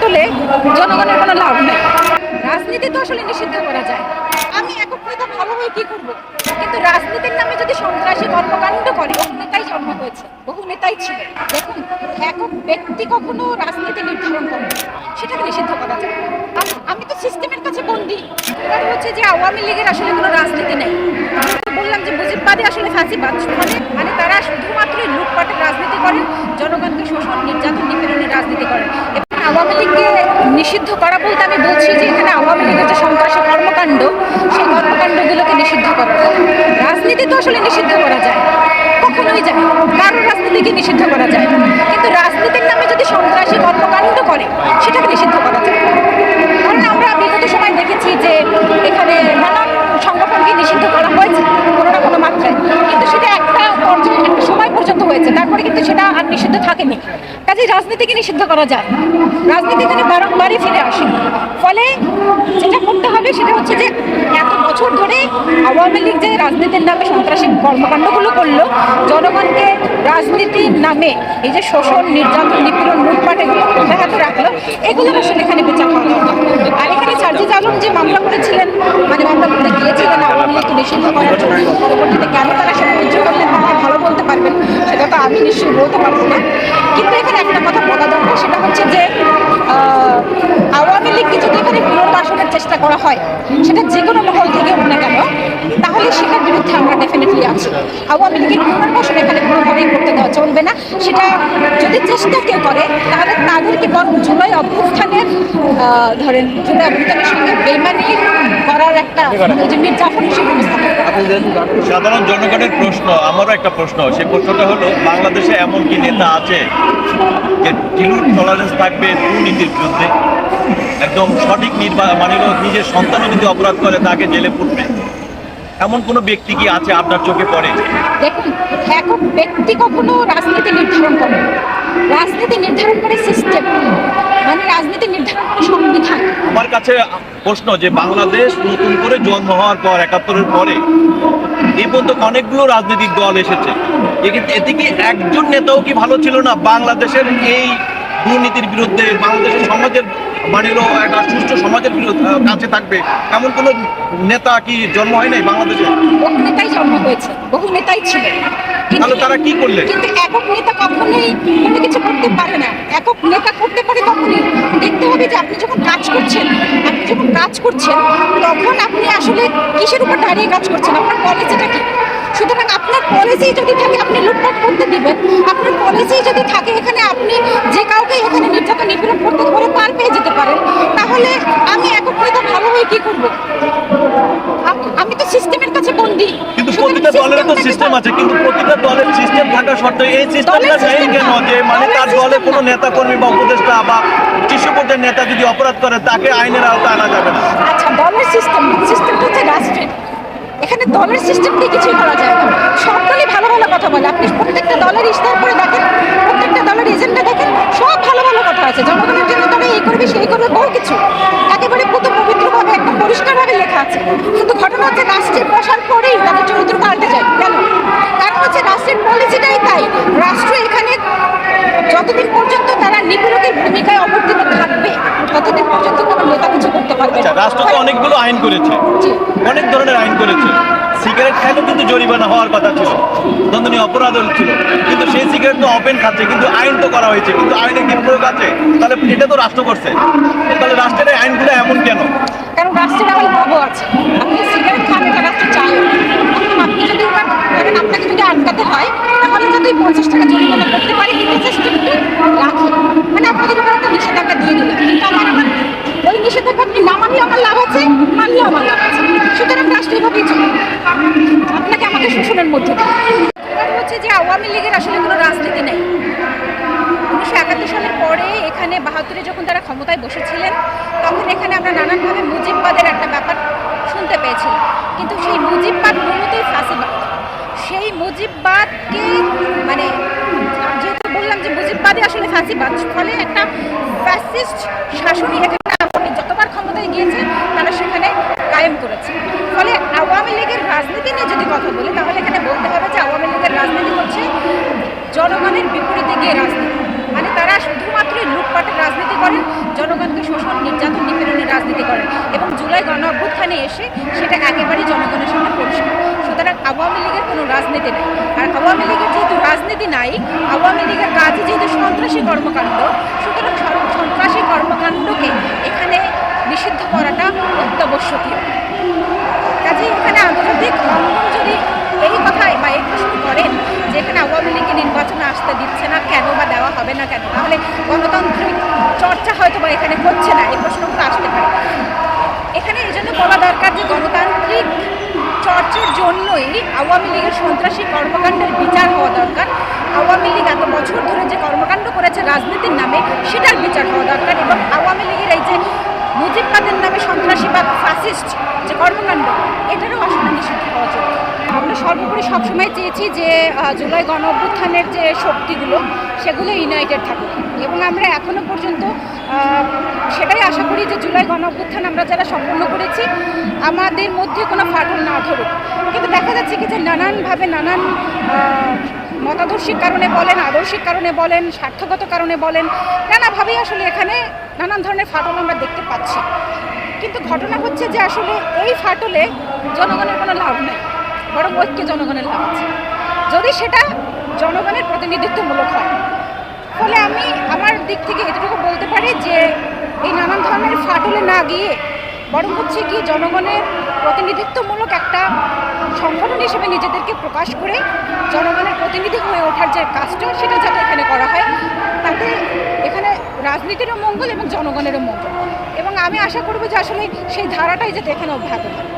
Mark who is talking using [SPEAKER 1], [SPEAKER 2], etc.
[SPEAKER 1] আসলে জনগণের কোনো লাভ নেই। রাজনীতি তো আসলে নিষিদ্ধ করা যায়। আমি একক নেতা ভালো হয়ে কি করব? কিন্তু রাজনীতির নামে যদি সন্ত্রাসী কর্মকাণ্ড করে, বহু নেতাই জন্ম হয়েছে, বহু নেতাই ছিল। দেখুন, একক ব্যক্তি কখনো রাজনীতি নির্ধারণ করে না, সেটাকে নিষিদ্ধ করা যায়। আমি তো সিস্টেমের কাছে বন্দী। এবার হচ্ছে যে আওয়ামী লীগের আসলে কোনো রাজনীতি নেই। আমি তো বললাম যে মুজিববাদী আসলে ফাঁসিবাদ, মানে তারা শুধুমাত্রই লুটপাটের রাজনীতি করেন, জনগণকে শোষণ, নির্যাতন, নিপীড়নের রাজনীতি করেন। এবং আওয়ামী লীগকে নিষিদ্ধ করা বলতে আমি বলছি যে এখানে আওয়ামী লীগের যে সন্ত্রাসী কর্মকাণ্ড, সেই কর্মকাণ্ডগুলোকে নিষিদ্ধ করা যায়। রাজনীতি তো আসলে নিষিদ্ধ করা যায়, কখনোই যায়, কারোর রাজনীতিকে নিষিদ্ধ করা যায়, কিন্তু রাজনীতির নামে যদি সন্ত্রাসী কর্মকাণ্ড করে, সেটাকে নিষিদ্ধ করা যায়। কারণ আমরা বিগত সময় দেখেছি যে এখানে নানান সংগঠনকে নিষিদ্ধ করা হয়েছে কোনো না কোনো মাত্রায়, কিন্তু সেটা একটা পর্যায়ে, একটা সময় পর্যন্ত হয়েছে, তারপরে কিন্তু সেটা আর নিষিদ্ধ থাকেনি। কাজেই রাজনীতিকে নিষিদ্ধ করা যায়, রাজনীতি এখানে বারংবারই ফিরে আসে। ফলে যেটা করতে হবে সেটা হচ্ছে যে এত বছর ধরে আওয়ামী লীগ যে রাজনীতির নামে সন্ত্রাসী কর্মকাণ্ডগুলো করলো, জনগণকে রাজনীতির নামে এই যে শোষণ, নির্যাতন, নিপীড়ন, লুটপাট এগুলো অব্যাহত রাখলো, এগুলোর আসলে এখানে বিচার করা দরকার। আর এখানে সার্জিস আলম যে মামলা করেছিলেন, মানে মামলা করতে গিয়েছিলেন আওয়ামী লীগকে নিষিদ্ধ করার জন্য, পরবর্তীতে কেন তারা সেটা উজ্জ্বল করলেন তারা ভালো বলতে পারবেন, সেটা তো আমি নিশ্চয়ই বলতে পারবো না। কিন্তু এখানে একটা কথা বলা দরকার, সেটা হচ্ছে যে আওয়ামী লীগকে যদি এখানে পুনর্বাসনের চেষ্টা করা হয়, সেটা যে কোনো মহল থেকে হোক না কেন, তাহলে সেটার বিরুদ্ধে আমরা ডেফিনেটলি আছি। আওয়ামী লীগের পুনর্বাসন এখানে কোনোভাবেই করতে দেওয়া চলবে না। সেটা যদি চেষ্টা কেউ করে, তাহলে তাদেরকে বরং জুলাই অভ্যুত্থানের ধরেন জুলাই অভ্যুত্থানের সঙ্গে বেইমানি করার একটা যে মির্জাফর হিসেবে উপস্থাপন করা।
[SPEAKER 2] সাধারণ জনগণের প্রশ্ন, আমারও একটা প্রশ্ন, সেই প্রশ্নটা হলো বাংলাদেশে এমন কি নেতা আছে যে জিরো টলারেন্স থাকবে দুর্নীতির বিরুদ্ধে, একদম সঠিক মানে নিজের সন্তান যদি অপরাধ করে তাকে জেলে পুরবে, এমন কোনো ব্যক্তি কি আছে আপনার চোখে পড়ে?
[SPEAKER 1] দেখুন, একক ব্যক্তি কখনো রাজনীতি নির্ধারণ করে না, রাজনীতি নির্ধারণ করে সিস্টেম, মানে রাজনীতি নির্ধারণ করে সংবিধান।
[SPEAKER 2] আমার কাছে প্রশ্ন যে বাংলাদেশ নতুন করে জন্ম হওয়ার পর ৭১-এর পরে এই পর্যন্ত অনেকগুলো রাজনৈতিক দল এসেছে, এতে কি একজন নেতাও কি ভালো ছিল না বাংলাদেশের এই দুর্নীতির বিরুদ্ধে, বাংলাদেশের সমাজের মানে একটা সুষ্ঠু সমাজের কাছে থাকবে, এমন কোনো নেতা কি জন্ম হয় নাই বাংলাদেশে?
[SPEAKER 1] বহু নেতাই জন্ম হয়েছে, বহু নেতাই ছিল,
[SPEAKER 2] তাহলে তারা কি করলেন?
[SPEAKER 1] কিন্তু একক নেতা কখনোই কোনো কিছু করতে পারে না। একক নেতা করতে পারে তখনই, দেখতে হবে যে আপনি যখন কাজ করছেন, তখন আপনি আসলে কিসের উপর দাঁড়িয়ে কাজ করছেন, আপনার পলিসিটা কি। সুতরাং আপনার পলিসি যদি থাকে আপনি লুটপাট করতে দিবেন, আপনার পলিসি যদি থাকে এখানে আপনি যে কাউকে এখানে নির্যাতন, নিপীড়ন করতে ধরে পার পেয়ে যেতে পারেন, তাহলে আমি একক নেতা ভালো হয়ে কি করব? আমি তো সিস্টেমের কাছে বন্দী।
[SPEAKER 2] কিন্তু প্রতিটা দলের তো সিস্টেম আছে, কিন্তু প্রতিটা দলের সিস্টেম থাকা সত্ত্বেও এই সিস্টেমটা নেই কেন? যে মানে তার দলের কোনো নেতা কর্মী বা উপদেষ্টা বা শীর্ষ পর্যায়ের নেতা যদি অপরাধ করে তাকে আইনের আওতায় আনা যাবে না?
[SPEAKER 1] আচ্ছা, দলের সিস্টেমটা হচ্ছে রাষ্ট্রের, এখানে দলের সিস্টেম দিয়ে কিছুই করা যায় না। সব দলই ভালো ভালো কথা বলে, আপনি প্রত্যেকটা দলের ইশতেহার করে দেখেন, প্রত্যেকটা দলের এজেন্ডা দেখেন, সব ভালো ভালো কথা আছে, জনগণের জন্য তারা এই করবে সেই করবে, বহু কিছু একেবারে পুত পবিত্রভাবে একদম পরিষ্কারভাবে লেখা আছে। কিন্তু ঘটনা হচ্ছে রাষ্ট্রের বসার পরেই তাদের চরিত্র পাল্টে যায়। কেন? কারণ হচ্ছে রাষ্ট্রের পলিসিটাই তাই। রাষ্ট্র এখানে যতদিন পর্যন্ত তারা নিপীড়কের ভূমিকায় অবতীর্ণ থাকবে, ততদিন পর্যন্ত কোনো নেতা কিছু করতে পারবে না।
[SPEAKER 2] রাষ্ট্র তো অনেকগুলো আইন করেছে, অনেক ধরনের আইন করেছে। সিগারেট খাইলেও কিন্তু জরিমানা হওয়ার কথা ছিল, দণ্ডনীয় অপরাধ ছিল, কিন্তু সেই সিগারেট তো ওপেন খাচ্ছে, কিন্তু আইন তো করা হয়েছে, কিন্তু আইনে কি প্রয়োগ আছে? তাহলে এটা তো রাষ্ট্র করছে, তাহলে রাষ্ট্রের আইনগুলো এমন কেন?
[SPEAKER 1] কারণ রাষ্ট্রের আবার লাভও আছে। আপনি সিগারেট খান, এটা রাষ্ট্র চায়। আপনি যদি আপনাকে যদি আটকাতে হয়, তাহলে যদি ৫০ টাকা জরিমানা করতে পারি, কিন্তু সিস্টেমটি রাখি, মানে আপনাদের উপর একটা নিষেধাজ্ঞা দিয়ে দিলাম, কিন্তু আমার ওই নিষেধাজ্ঞা আপনি না মানলে আমার লাভ আছে, মানলেও আমার লাভ আছে। সুতরাং রাষ্ট্র এভাবেই চলে, আপনাকে আমাকে শোষণের মধ্যে হচ্ছে যে আওয়ামী লীগের আসলে কোনো রাজনীতি নেই। ১৯৭১ সালের পরে এখানে ৭২-এ যখন তারা ক্ষমতায় বসেছিলেন, তখন এখানে আমরা নানানভাবে মুজিববাদের একটা ব্যাপার শুনতে পেয়েছিলাম, কিন্তু সেই মুজিববাদ মূলতই ফাঁসিবাদ। সেই মুজিববাদকে মানে যেহেতু বললাম যে মুজিববাদই আসলে ফাঁসিবাদ, ফলে একটা ফ্যাসিস্ট শাসনই এখানে যতবার ক্ষমতায় গিয়েছে তারা সেখানে কায়েম করেছে। ফলে আওয়ামী লীগের রাজনীতি নিয়ে যদি কথা বলি, তাহলে এখানে বলতে হবে যে আওয়ামী লীগের রাজনীতি হচ্ছে জনগণের বিপরীতে গিয়ে রাজনীতি, মানে তারা শুধুমাত্রই লুটপাটের রাজনীতি করেন, জনগণকে শোষণ নির্যাতন নিপীড়নের রাজনীতি করেন এবং জুলাই গণ অভ্যুত্থানে এসে সেটা একেবারেই জনগণের সামনে পরিষ্কার। সুতরাং আওয়ামী লীগের কোনো রাজনীতি নেই, আর আওয়ামী লীগের যেহেতু রাজনীতি নাই, আওয়ামী লীগের কাজে যেহেতু সন্ত্রাসী কর্মকাণ্ড, সুতরাং সন্ত্রাসী কর্মকাণ্ডকে এখানে নিষিদ্ধ করাটা অত্যাবশ্যকীয়। কাজেই এখানে আন্তর্জাতিক অঙ্গন যদি এই কথাই বা এই প্রশ্ন করেন যে এখানে আওয়ামী লীগকে নির্বাচনে আসতে দিচ্ছে না কেন বা দেওয়া হবে না কেন, তাহলে গণতান্ত্রিক চর্চা হয়তো বা এখানে হচ্ছে না, এই প্রশ্নগুলো আসতে পারে। এখানে এই জন্য বলা দরকার যে গণতান্ত্রিক চর্চার জন্যই আওয়ামী লীগের সন্ত্রাসী কর্মকাণ্ডের বিচার হওয়া দরকার। আওয়ামী লীগ এত বছর ধরে যে কর্মকাণ্ড করেছে রাজনীতির নামে সেটার বিচার হওয়া দরকার, এবং আওয়ামী লীগের এই যে মুজিববাদের নামে সন্ত্রাসী বা ফ্যাসিস্ট যে কর্মকাণ্ড এটারও আসলে নিষিদ্ধ হওয়া জরুরি। আমরা সর্বোপরি সবসময় চেয়েছি যে জুলাই গণ অভ্যুত্থানের যে শক্তিগুলো সেগুলো ইউনাইটেড থাকুক, এবং আমরা এখনো পর্যন্ত সেটাই আশা করি যে জুলাই গণ অভ্যুত্থান আমরা যারা সম্পন্ন করেছি আমাদের মধ্যে কোনো ফাটল না ধরুক। কিন্তু দেখা যাচ্ছে কি যে নানানভাবে নানান মতাদর্শিক কারণে বলেন, আদর্শিক কারণে বলেন, স্বার্থগত কারণে বলেন, নানাভাবেই আসলে এখানে নানান ধরনের ফাটল আমরা দেখতে পাচ্ছি। কিন্তু ঘটনা হচ্ছে যে আসলে এই ফাটলে জনগণের কোনো লাভ নেই, বরং ঐক্যে জনগণের লাভ আছে যদি সেটা জনগণের প্রতিনিধিত্বমূলক হয়। ফলে আমি আমার দিক থেকে এতটুকু বলতে পারি যে এই নানান ধরনের ফাটলে না গিয়ে বরং হচ্ছে কি জনগণের প্রতিনিধিত্বমূলক একটা সংগঠন হিসেবে নিজেদেরকে প্রকাশ করে জনগণের প্রতিনিধি হয়ে ওঠার যে কাজটা সেটা যাতে এখানে করা হয়, তাতে এখানে রাজনীতিরও মঙ্গল এবং জনগণেরও মঙ্গল। এবং আমি আশা করব যে আসলে সেই ধারাটাই যাতে এখানে অব্যাহত থাকে।